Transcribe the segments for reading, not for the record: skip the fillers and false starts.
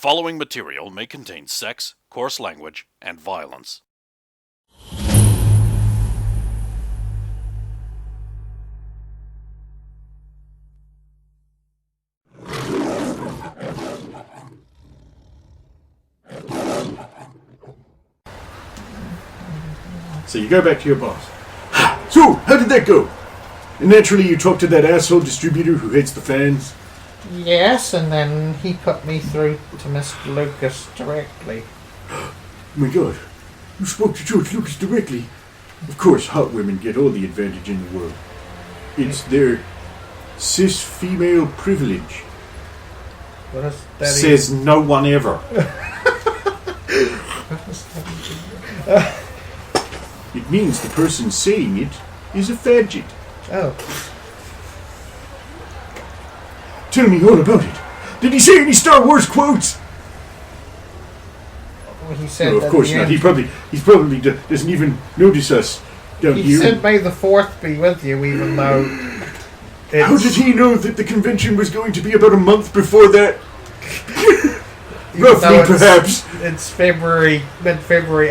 following material may contain sex, coarse language, and violence. So you go back to your boss. So, how did that go? And naturally you talk to that asshole distributor who hates the fans. Yes, and then he put me through to Mr. Lucas directly. Oh my god, you spoke to George Lucas directly? Of course, hot women get all the advantage in the world. It's their cis female privilege. What is that? Says no one ever. It means the person saying it is a fadget. Oh. Tell me all about it. Did he say any Star Wars quotes? Well, he said No, of course not. He probably doesn't even notice us down he here. said, "May the Fourth be with you," even though. How did he know that the convention was going to be about a month before that? Roughly, perhaps. It's February, mid-February.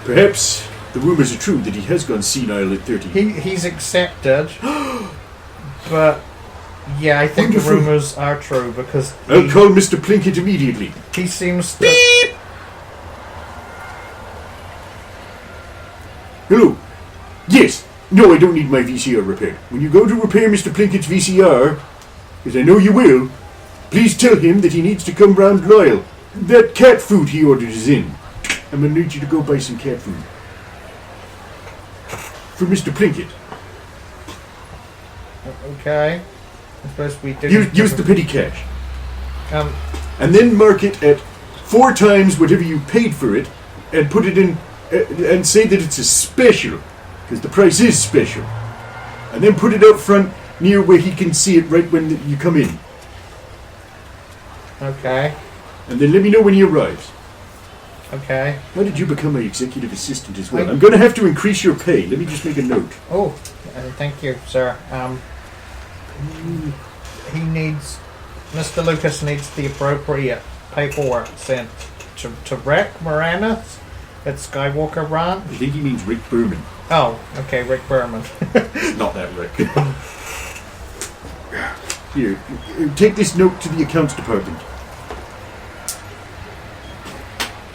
Perhaps the rumors are true that he has gone senile at 30. He's accepted, but yeah, I think Wonderful. the rumors are true because I'll call Mr. Plinkett immediately. he seems to. Beep! Hello. Yes. No, I don't need my VCR repaired. When you go to repair Mr. Plinkett's VCR, because I know you will, please tell him that he needs to come round loyal. That cat food he ordered is in. I'm going to need you to go buy some cat food. For Mr. Plinkett. Okay. I suppose we do. Use the petty cash. Um. And then mark it at 4 times whatever you paid for it, and put it in, and say that it's a special, because the price is special. And then put it out front near where he can see it right when you come in. Okay. And then let me know when he arrives. Okay. Why did you become my executive assistant as well? I'm going to have to increase your pay. Let me just make a note. Oh, thank you, sir. He needs... Mr. Lucas needs the appropriate paperwork sent to Rick Moranis at Skywalker Ranch. I think he means Rick Berman. Oh, okay, Rick Berman. It's not that Rick. Here, take this note to the accounts department.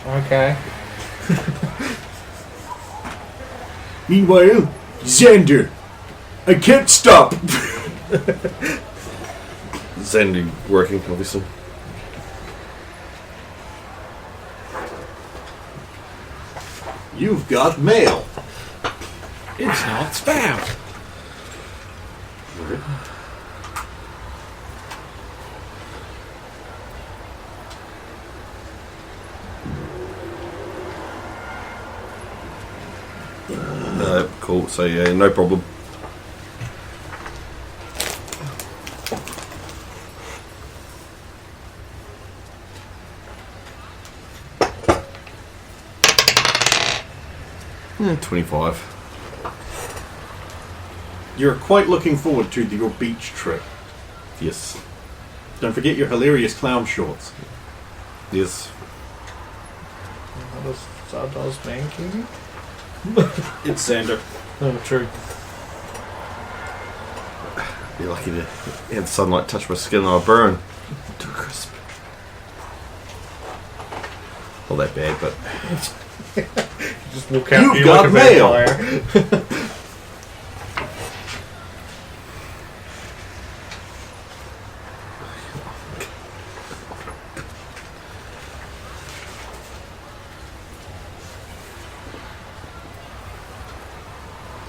Okay. Meanwhile, Xander, I can't stop. Xander working, obviously. You've got mail. It's not spam. Cool, so yeah, no problem. Yeah, 25. You're quite looking forward to your beach trip. Yes. Don't forget your hilarious clown shorts. Yes. What does banking? It's Xander. Oh, true. Be lucky to have sunlight touch my skin and I'll burn to a crisp. Not that bad, but Just walk out. You've got mail.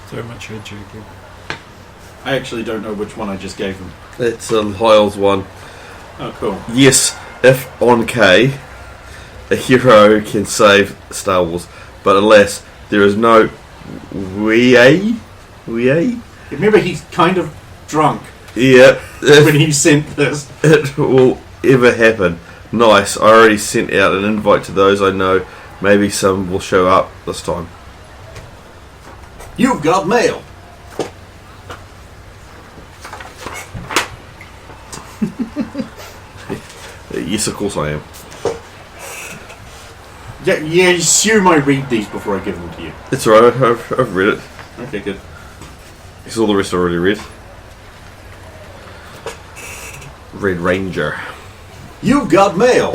So much for Jacob. I actually don't know which one I just gave him. it's a Lyle's one. Oh, cool. Yes, if on K, a hero can save Star Wars, but alas, there is no WA? Remember, he's kind of drunk Yeah, when he sent this. it will ever happen. Nice, I already sent out an invite to those I know. Maybe some will show up this time. You've got mail. Yes, of course I am. Yeah, you assume I read these before I give them to you. It's alright, I've read it. Okay, good. Because all the rest I already read. Red Ranger. You've got mail!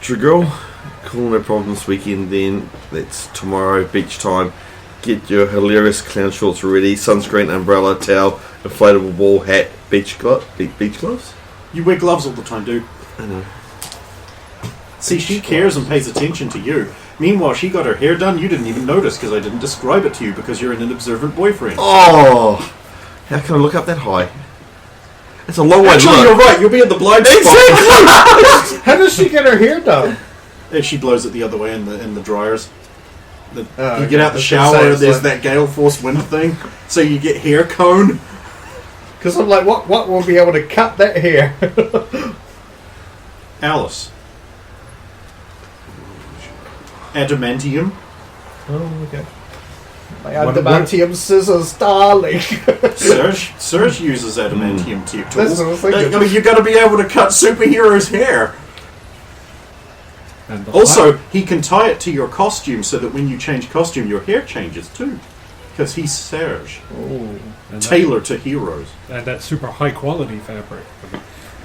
Girl, cool, no problem this weekend then. That's tomorrow, beach time. Get your hilarious clown shorts ready. Sunscreen, umbrella, towel, inflatable ball, hat, beach gloves? You wear gloves all the time, dude. I know. See, she cares and pays attention to you. Meanwhile, she got her hair done. You didn't even notice because I didn't describe it to you because you're an observant boyfriend. Oh! How can I look up that high? It's a long way to Actually, look. you're right. You'll be in the blind spot. How does she get her hair done? And she blows it the other way in the dryers. You okay. get out the shower, there's that gale force wind thing, so you get hair cone. Because I'm like, what will be able to cut that hair? Alice. Adamantium. Oh, okay. My adamantium scissors, darling. Serge uses adamantium tools. That's what I was thinking. I mean, you've got to be able to cut superheroes' hair. And the Also, he can tie it to your costume so that when you change costume, your hair changes too. Because he's Serge. Ooh. Tailor to heroes. And that super high quality fabric.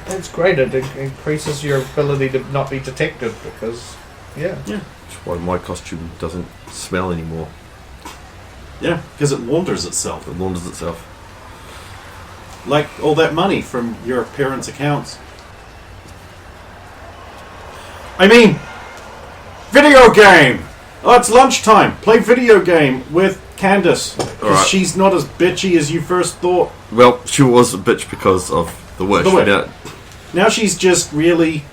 That's great. It increases your ability to not be detected because, yeah. That's why my costume doesn't smell anymore. Yeah, because it launders itself. It launders itself. Like all that money from your parents' accounts. I mean, video game! Oh, it's lunchtime. Play video game with Candace. Because Alright. she's not as bitchy as you first thought. Well, she was a bitch because of the wish. The wish. Now, Now she's just really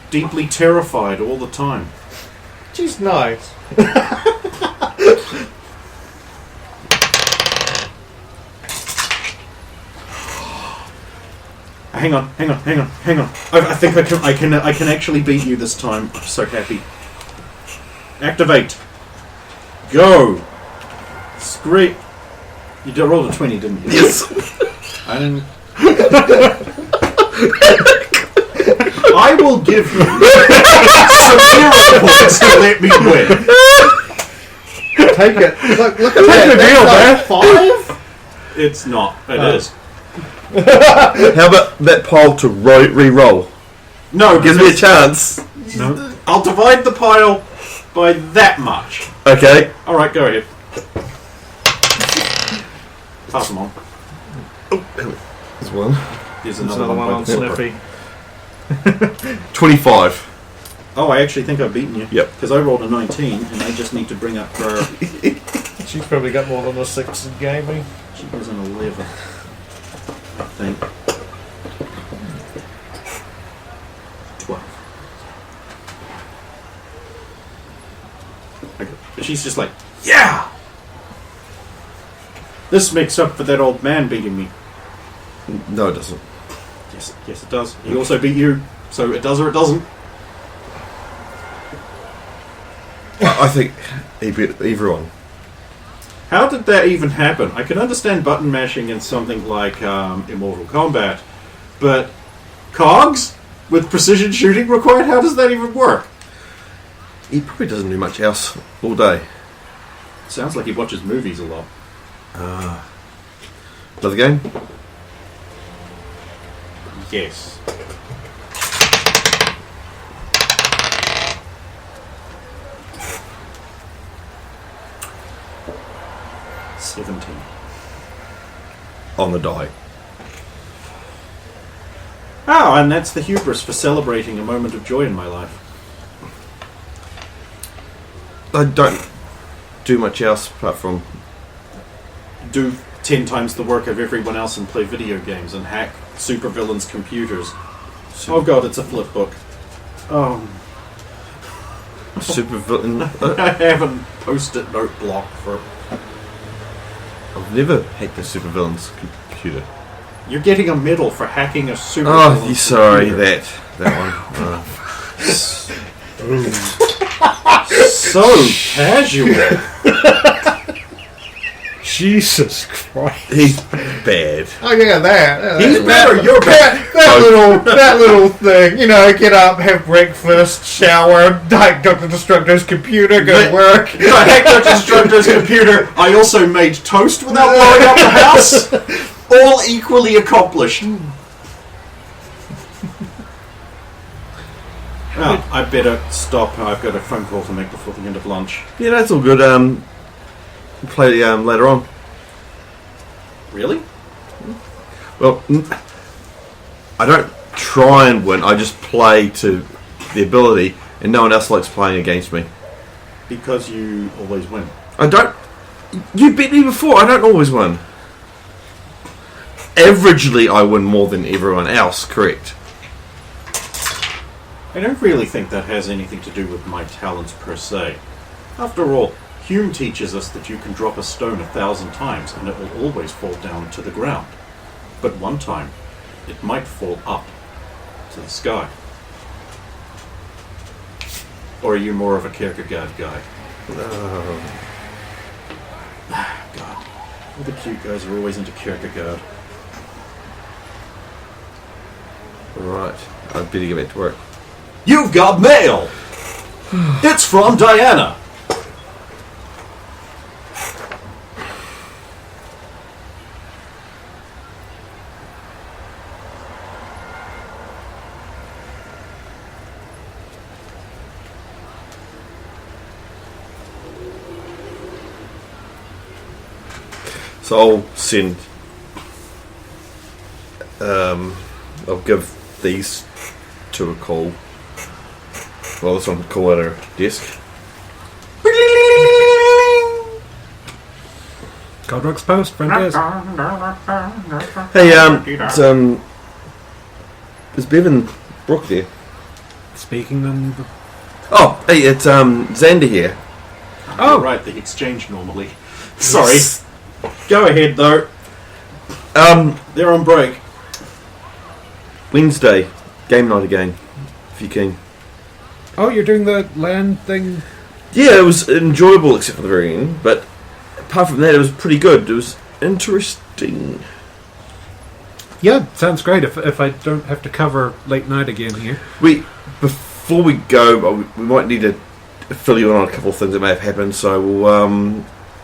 deeply terrified all the time. She's nice. Hang on. I think I can actually beat you this time. I'm so happy. Activate. Go. Scream. You rolled a 20, didn't you? yes! I didn't. I will give you some hero points to let me win. Take it. Look at Take the deal, man. 5? It's not. It is. How about that pile to re-roll? No, Gives me a chance. No. I'll divide the pile by that much. Okay. Alright, go ahead. Pass them on. There's one. Here's There's another one on by the Sniffy. 25. Oh, I actually think I've beaten you. Yep. Because I rolled a 19, and I just need to bring up her. She's probably got more than a 6 in gaming. She was an 11. I think. 12. Okay. But she's just like, yeah! This makes up for that old man beating me. No, it doesn't. Yes, it does. He also beat you, so it does or it doesn't. I think he beat everyone. How did that even happen? I can understand button mashing in something like Immortal Kombat, but cogs with precision shooting required? How does that even work? He probably doesn't do much else all day. Sounds like he watches movies a lot. Another game? Yes. On the die. Oh, and that's the hubris for celebrating a moment of joy in my life. I don't do much else apart from... Do 10 times the work of everyone else and play video games and hack supervillains' computers. Oh god, it's a flip book. Oh, Super villain. I have a post-it note block for... I've never hacked a super villain's computer. You're getting a medal for hacking a supervillain's Oh, sorry, computer. that one. So casual. Jesus Christ. He's bad. Oh yeah, that. He's better, you're bad. That little little thing. You know, get up, have breakfast, shower, hack Dr. Destructo's computer, go to work. I hacked Dr. Destructo's computer. I also made toast without blowing up the house. All equally accomplished. Well, I better stop. I've got a phone call to make before the end of lunch. Yeah, that's all good. Play later on. Really? Well, I don't try and win. I just play to the ability, and no one else likes playing against me. Because you always win. I don't. You beat me before. I don't always win. Averagely, I win more than everyone else. Correct. I don't really think that has anything to do with my talents per se. After all, Hume teaches us that you can drop a stone 1,000 times and it will always fall down to the ground. But one time, it might fall up to the sky. Or are you more of a Kierkegaard guy? God, all the cute guys are always into Kierkegaard. Right. I better get back to work. You've got mail! It's from Diana! So I'll send. I'll give these two a call. Well, this one call at her desk. Godric's Post, front desk. Hey, is Bevan Brooke there? Speaking on the... Oh, hey, it's Xander here. Oh, right, the exchange normally. Sorry. Go ahead, though. They're on break. Wednesday, game night again, if you can. Oh, you're doing the land thing? Yeah, it was enjoyable except for the very end, but apart from that, it was pretty good. It was interesting. Yeah, sounds great. If I don't have to cover late night again here. Before we go, we might need to fill you in on a couple of things that may have happened, so we'll,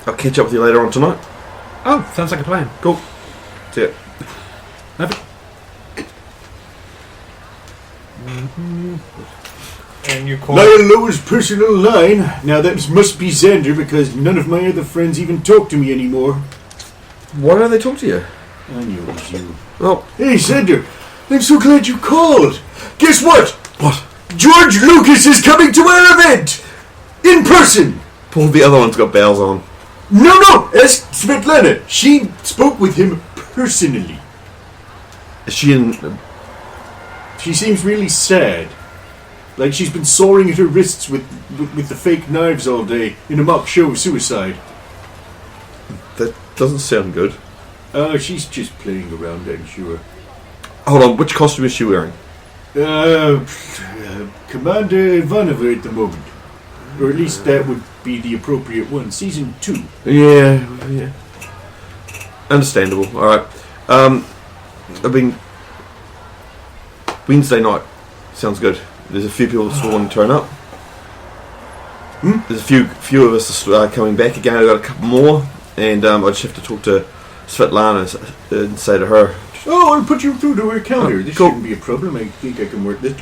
I'll catch up with you later on tonight. Oh, sounds like a plan. Cool. See ya. Have it. And you call Lyle Lowe's personal line. Now that must be Xander because none of my other friends even talk to me anymore. Why don't they talk to you? I knew it was you. Well, Hey Xander, I'm so glad you called. Guess what? what? George Lucas is coming to our event! In person! Paul, the other one's got bells on. No, ask Svetlana. She spoke with him personally. Is she in... She seems really sad. Like she's been sawing at her wrists with the fake knives all day in a mock show of suicide. That doesn't sound good. Oh, she's just playing around, I'm sure. Hold on, which costume is she wearing? Commander Ivanova at the moment. Or at least that would be the appropriate one. Season 2. Yeah. Understandable. Alright. I mean... Wednesday night. Sounds good. There's a few people sworn to turn up. There's a few of us coming back again. I've got a couple more. And I just have to talk to Svetlana and say to her... Oh, I'll put you through to her calendar. Oh, This cool. shouldn't be a problem. I think I can work this.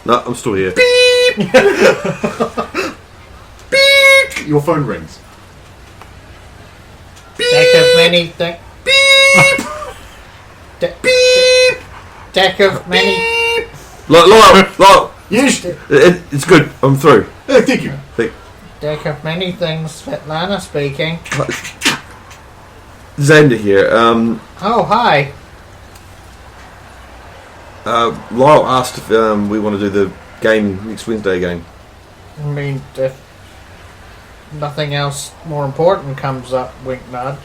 No, I'm still here. Beep! Your phone rings. deck of many deck. Beep. Deck of many. Lyle! Yes? It's good. I'm through. Thank you. Deck of many things. Svetlana speaking. Xander here. Oh, hi. Lyle asked if we want to do the game next Wednesday again. I mean, if nothing else more important comes up, wink nudge,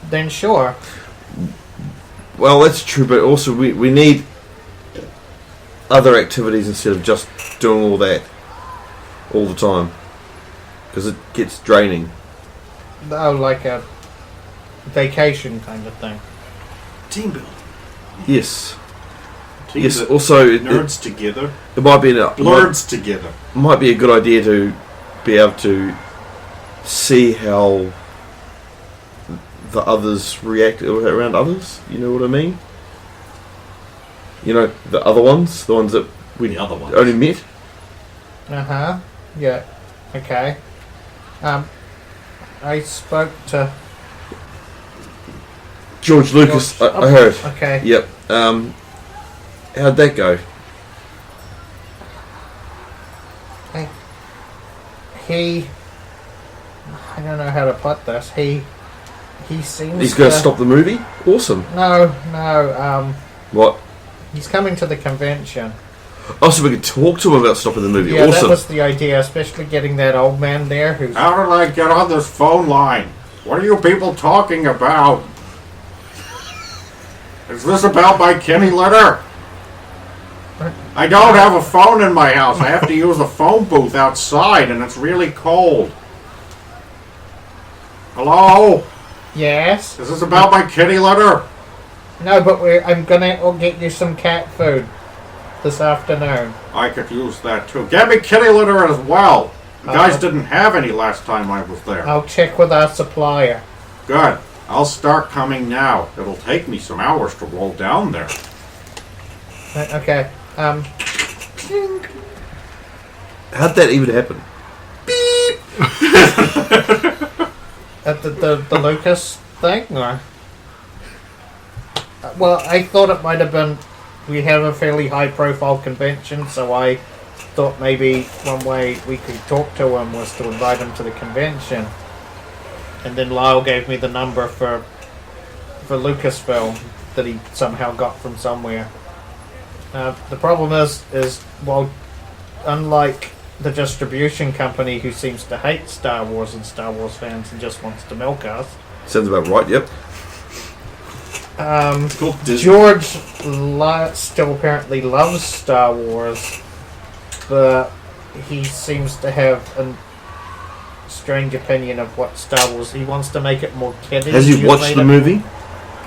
then sure. Well, that's true, but also we need other activities instead of just doing all that all the time, because it gets draining. Oh, like a vacation kind of thing. Team building. Yes. Team Yes. that Also, nerds together. it might be Blurds together. might be a good idea to be able to see how the others react around others. You know what I mean? You know, the other ones, the ones that we The other ones. only met. Yeah. Okay. I spoke to George Lucas, I heard. Okay. Yep. How'd that go? He. I don't know how to put this. He seems. He's going to stop the movie? Awesome. No. What? He's coming to the convention. Oh, so we could talk to him about stopping the movie. Yeah, Awesome. that was the idea, especially getting that old man there who's. How did I get on this phone line? What are you people talking about? Is this about my kitty litter? I don't have a phone in my house. I have to use a phone booth outside, and it's really cold. Hello? Yes. Is this about my kitty litter? No, but I'm gonna get you some cat food this afternoon. I could use that too. Get me kitty litter as well. You guys didn't have any last time I was there. I'll check with our supplier. Good. I'll start coming now. It'll take me some hours to roll down there. Okay. How'd that even happen? At the Lucas thing, or? Well, I thought it might have been. We have a fairly high-profile convention, so I thought maybe one way we could talk to him was to invite him to the convention. And then Lyle gave me the number for Lucasfilm that he somehow got from somewhere. The problem is well, unlike the distribution company who seems to hate Star Wars and Star Wars fans and just wants to milk us. Sounds about right, yep. George still apparently loves Star Wars, but he seems to have a strange opinion of what Star Wars. He wants to make it more kiddie. Has he watched the movie?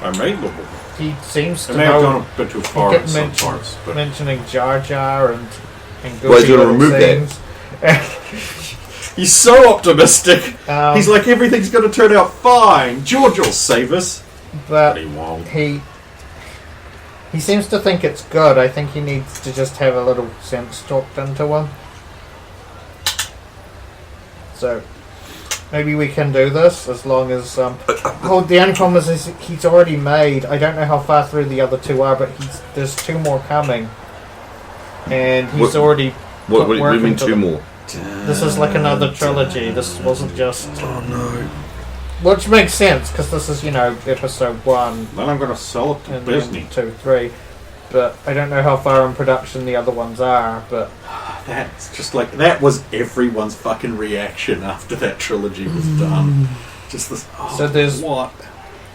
I made the movie. He seems to It may have know. gone a bit too far in some parts, but Mentioning Jar Jar and Well, he's goofy gonna little remove that. scenes. he's so optimistic. He's like, everything's going to turn out fine. George will save us. But but he won't. he seems to think it's good. I think he needs to just have a little sense talked into him. So maybe we can do this as long as. Oh, the only problem is he's already made. I don't know how far through the other two are, but there's two more coming, and he's already. What put do work you mean into two them. more? This is like another trilogy. This wasn't just. Oh no. Which makes sense because this is episode 1. Then I'm going to sell it to And Disney. then 2, 3. But I don't know how far in production the other ones are, but... That's just like, that was everyone's fucking reaction after that trilogy was done. Just this, So there's- what?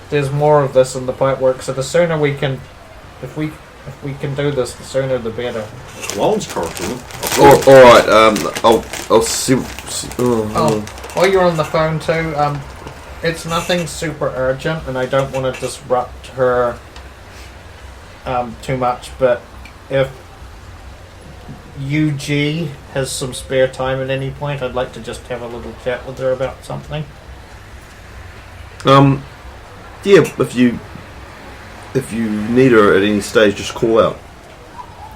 There's more of this in the pipework, so the sooner we can... If we can do this, the sooner the better. Clones cartoon. Alright, I'll see. While you're on the phone too, it's nothing super urgent, and I don't want to disrupt her too much, but if UG has some spare time at any point, I'd like to just have a little chat with her about something. Yeah, if you need her at any stage, just call out.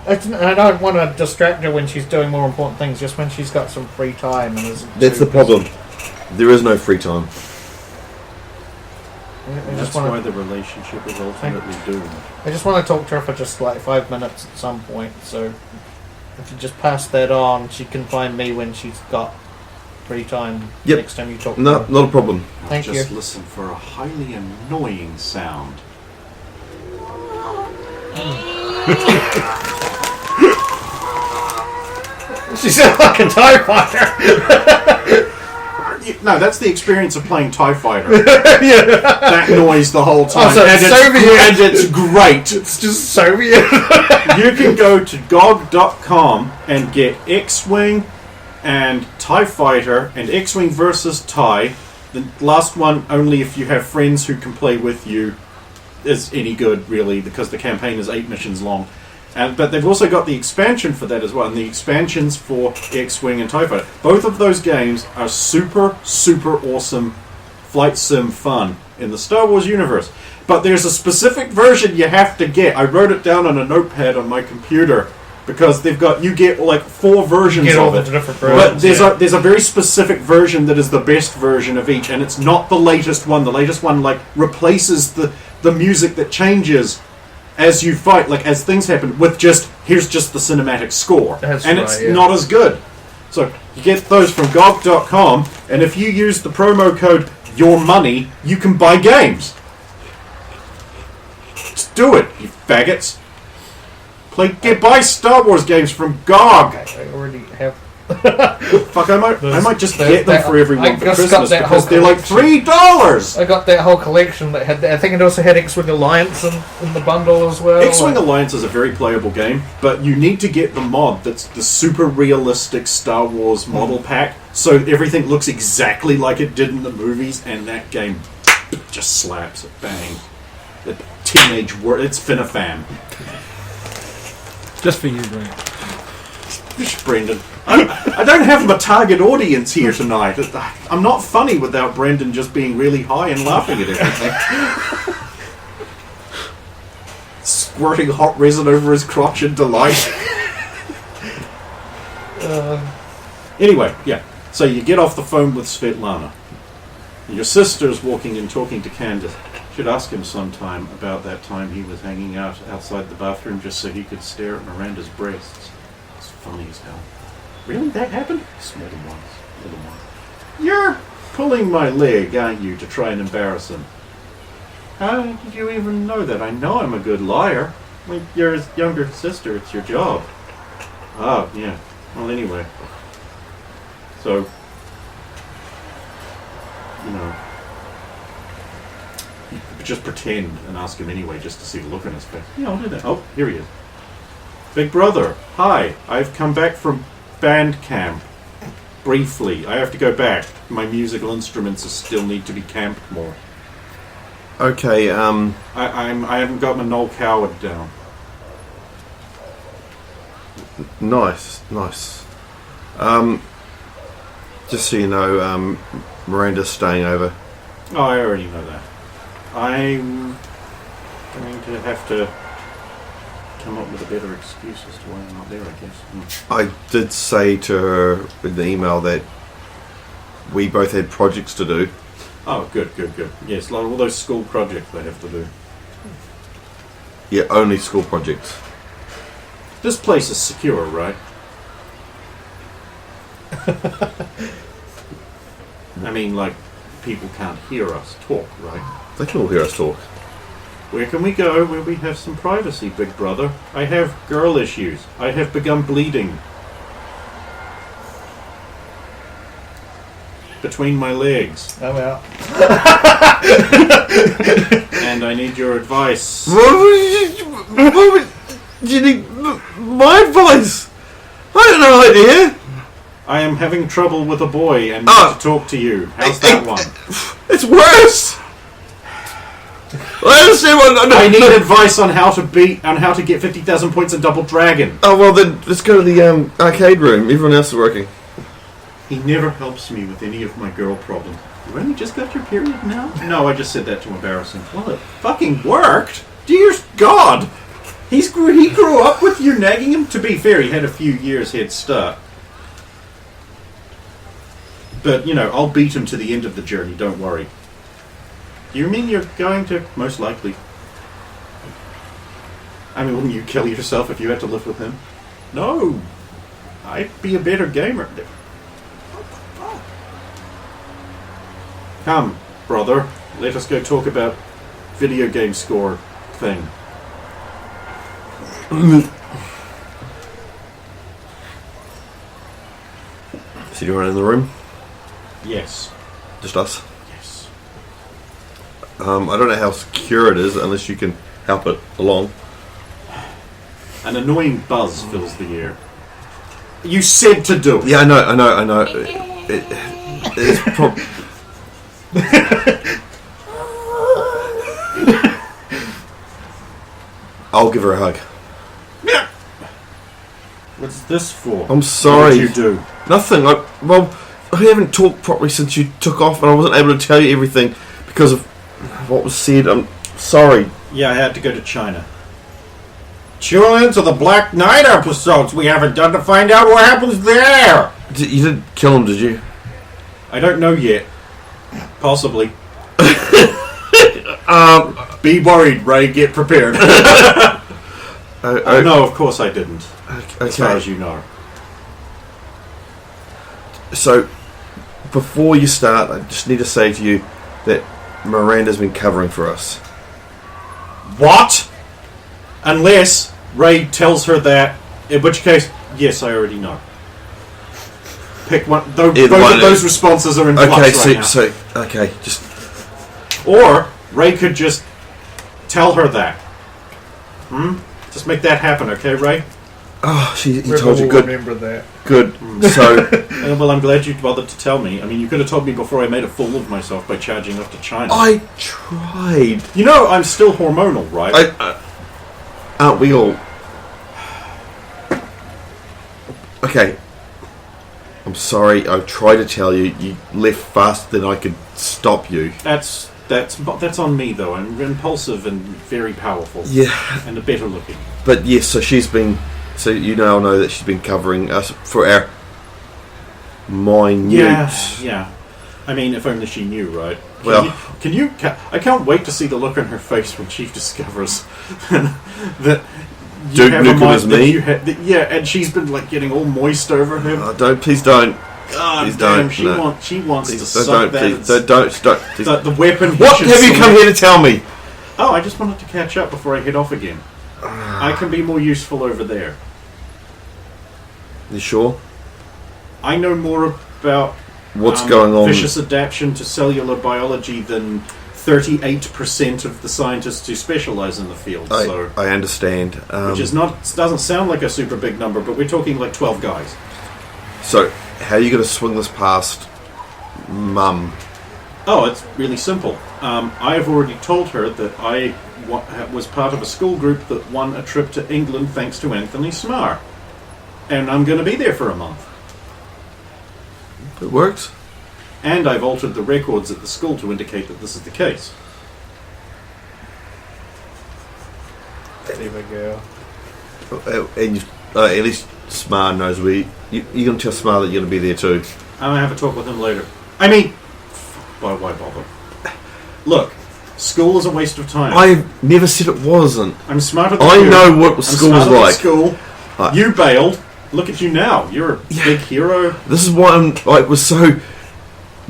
I don't want to distract her when she's doing more important things, just when she's got some free time. And isn't That's too the problem. There is no free time. That's why the relationship is ultimately doomed. I just want to talk to her for just like 5 minutes at some point, so if you just pass that on, she can find me when she's got free time. Yep. Next time you talk to No, her. not a problem. Thank Just you. listen for a highly annoying sound. She sounds like a TIE fighter. No, that's the experience of playing TIE Fighter. That noise the whole time. So and, it's great. It's just Soviet. You can go to GOG.com and get X-Wing and TIE Fighter and X-Wing versus TIE. The last one only if you have friends who can play with you is any good, really, because the campaign is 8 missions long. But they've also got the expansion for that as well, and the expansions for X-Wing and TIE Fighter. Both of those games are super, super awesome flight sim fun in the Star Wars universe. But there's a specific version you have to get. I wrote it down on a notepad on my computer because you get like 4 versions Get all of the it. different versions. But there's a very specific version that is the best version of each, and it's not the latest one. The latest one like replaces the music that changes as you fight, like as things happen, with here's just the cinematic score. That's and right, it's yeah. not as good. So you get those from GOG.com, and if you use the promo code YOURMONEY, you can buy games. Just do it, you faggots. Buy Star Wars games from GOG. I already have. Fuck, I might just get them for I everyone for just Christmas got that because whole they're like $3. I got that whole collection that had. I think it also had X-Wing Alliance in the bundle as well. X-Wing Alliance is a very playable game, but you need to get the mod that's the super realistic Star Wars model pack, so everything looks exactly like it did in the movies, and that game just slaps it. Bang. The teenage word. It's Finafam. Just for you, Grant. Brendan. I don't have my target audience here tonight. I'm not funny without Brendan just being really high and laughing at everything. Squirting hot resin over his crotch in delight. Anyway, yeah. So you get off the phone with Svetlana. Your sister's walking in talking to Candace. Should ask him sometime about that time he was hanging out outside the bathroom just so he could stare at Miranda's breasts. It's funny as hell. Really? That happened? Small ones. Little ones. You're pulling my leg, aren't you, to try and embarrass him? How did you even know that? I know I'm a good liar. Well, you're his younger sister. It's your job. Oh, yeah. Well, anyway. So, you know, you just pretend and ask him anyway just to see the look on his face. Yeah, I'll do that. Oh, here he is. Big brother, hi. I've come back from band camp. Briefly. I have to go back. My musical instruments still need to be camped more. Okay, I haven't got my Noel Coward down. nice. Just so you know, Miranda's staying over. Oh, I already know that. I'm going to have to come up with a better excuse as to why I'm not there, I guess. I did say to her in the email that we both had projects to do. Oh, good. Yes, like all those school projects they have to do. Yeah, only school projects. This place is secure, right? I mean, like, people can't hear us talk, right? They can all hear us talk. Where can we go where we have some privacy, big brother? I have girl issues. I have begun bleeding. Between my legs. Oh well. And I need your advice. What would you need my advice? I have no idea. I am having trouble with a boy and need to talk to you. How's that one? It's worse. I understand what I need advice on how to get 50,000 points in Double Dragon. Oh well, then let's go to the arcade room. Everyone else is working. He never helps me with any of my girl problems. You only just got your period now? No, I just said that to embarrass him. Well, it fucking worked. Dear God, he grew up with you nagging him. To be fair, he had a few years head start. But, you know, I'll beat him to the end of the journey, don't worry. Do you mean you're going to? Most likely. I mean, wouldn't you kill yourself if you had to live with him? No. I'd be a better gamer. Come, brother. Let us go talk about video game score thing. Is anyone in the room? Yes. Just us? Yes. I don't know how secure it is unless you can help it along. An annoying buzz fills the air. You said to do it. Yeah, I know. It's I'll give her a hug. What's this for? I'm sorry. What did you do? Nothing. I haven't talked properly since you took off, and I wasn't able to tell you everything because of what was said. I'm sorry. Yeah, I had to go to China. Tune into the Black Knight episodes we haven't done to find out what happens there. You didn't kill him, did you? I don't know yet. Possibly. Be worried, Ray. Get prepared. Oh, no, of course I didn't. Okay. As far as you know. So, before you start, I just need to say to you that Miranda's been covering for us. What? Unless Ray tells her that, in which case, yes, I already know. Pick one. Both of those responses are in flux right now. Okay, just... Or Ray could just tell her that. Just make that happen, okay, Ray? Oh, he River told you. will Good. remember that. Good. So... Well, I'm glad you bothered to tell me. I mean, you could have told me before I made a fool of myself by charging off to China. I tried. You know, I'm still hormonal, right? Aren't we all? Okay. I'm sorry. I tried to tell you. You left faster than I could stop you. That's on me, though. I'm impulsive and very powerful. Yeah. And better looking. But yes, so she's been. So you now know that she's been covering us for our minute. Yeah. I mean, if only she knew, right? Well, I can't wait to see the look on her face when she discovers that you Duke have Nukem a mind is that me? you yeah, and she's been like getting all moist over him. please don't. God Please damn, don't. she No. wants Please, to suck that. please, don't. Please. The weapon. What have you come here to tell me? Oh, I just wanted to catch up before I head off again. I can be more useful over there. You sure? I know more about What's going on? vicious adaptation to cellular biology than 38% of the scientists who specialize in the field. So, I understand. which is doesn't sound like a super big number, but we're talking like 12 guys. So, how are you going to swing this past Mum? Oh, it's really simple. I've already told her that I was part of a school group that won a trip to England thanks to Anthony Smar. And I'm going to be there for a month. It works. And I've altered the records at the school to indicate that this is the case. There we go. And at least Smar knows you're going to tell Smar that you're going to be there too. I'm going to have a talk with him later. I mean, why bother? Look, school is a waste of time. I never said it wasn't. I'm smarter than I you. know what school was like. School. You bailed. Look at you now. You're a big hero. This is why I was so...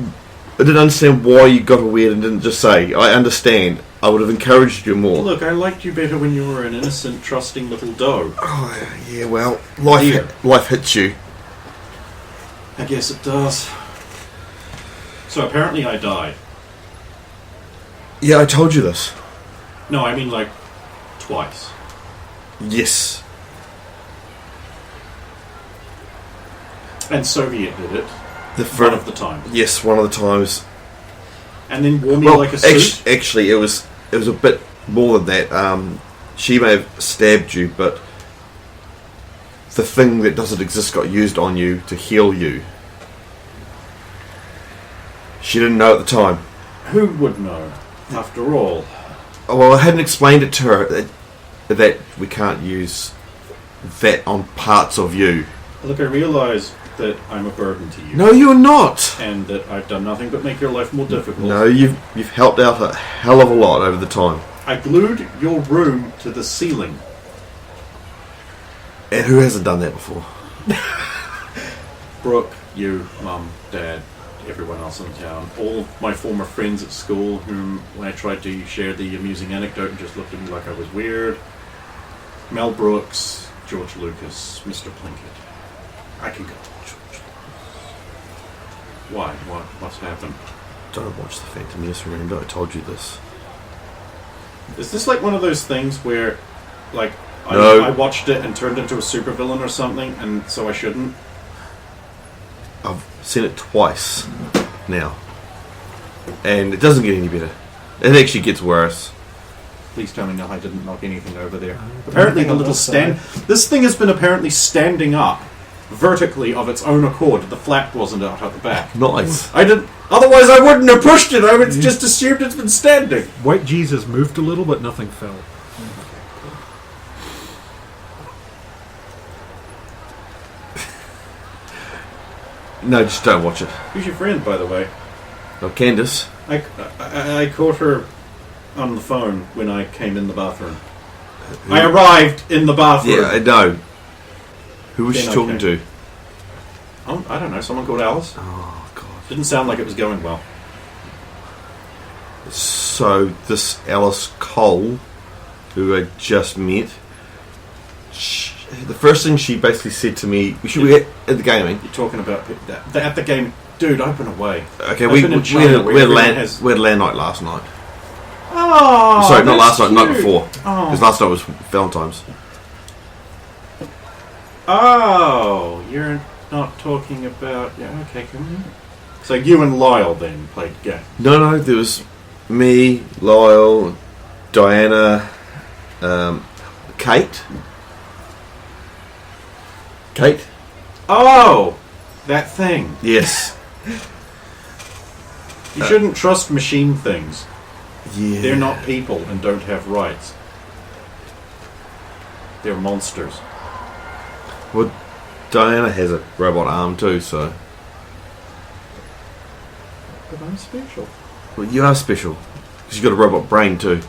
I didn't understand why you got weird and didn't just say, I understand. I would have encouraged you more. Look, I liked you better when you were an innocent, trusting little doe. Oh, yeah, well, life hits you. I guess it does. So apparently I died. Yeah, I told you this. No, I mean like twice. Yes. And Soviet did it. One of the times. Yes, one of the times. And then wore me like a suit. Actually, it was a bit more than that. She may have stabbed you, but the thing that doesn't exist got used on you to heal you. She didn't know at the time. Who would know? After all. Oh, well, I hadn't explained it to her that we can't use that on parts of you. Look, I realise that I'm a burden to you. No, you're not. And that I've done nothing but make your life more difficult. No, you've helped out a hell of a lot over the time. I glued your room to the ceiling. And who hasn't done that before? Brooke, you, Mum, Dad, everyone else in town. All my former friends at school whom, when I tried to share the amusing anecdote, just looked at me like I was weird. Mel Brooks, George Lucas, Mr. Plinkett. I can go. Why? What's happened? Don't watch The Phantom Menace, remember? I told you this. Is this like one of those things where, like, No. I watched it and turned into a supervillain or something, and so I shouldn't? I've seen it twice now. And it doesn't get any better. It actually gets worse. Please tell me no, I didn't knock anything over there. Apparently the little stand... This thing has been apparently standing up vertically of its own accord. The flap wasn't out at the back. Nice. I didn't... Otherwise I wouldn't have pushed it. I would just assumed it's been standing. White Jesus moved a little, but nothing fell. No, just don't watch it. Who's your friend, by the way? No, Candace. I caught her on the phone when I came in the bathroom. I arrived in the bathroom. Yeah, I know. Who was she Then talking okay. to? Oh, I don't know. Someone called Alice. Oh, God. Didn't sound like it was going well. So, this Alice Cole, who I just met, the first thing she basically said to me, we were at the gaming. You're talking about that at the game. Dude, I've been away. Okay, I've we been in had China where everyone land has- night last night. Oh, Sorry, not that's last night, night cute. before. Oh. Because last night was Valentine's. Oh, you're not talking about... Yeah, okay, come on. So you and Lyle then played the game. No, there was me, Lyle, Diana, Kate. Kate? Oh! That thing. Yes. You shouldn't trust machine things. Yeah. They're not people and don't have rights. They're monsters. Well, Diana has a robot arm too, so... But I'm special. Well, you are special. 'Cause you've got a robot brain too.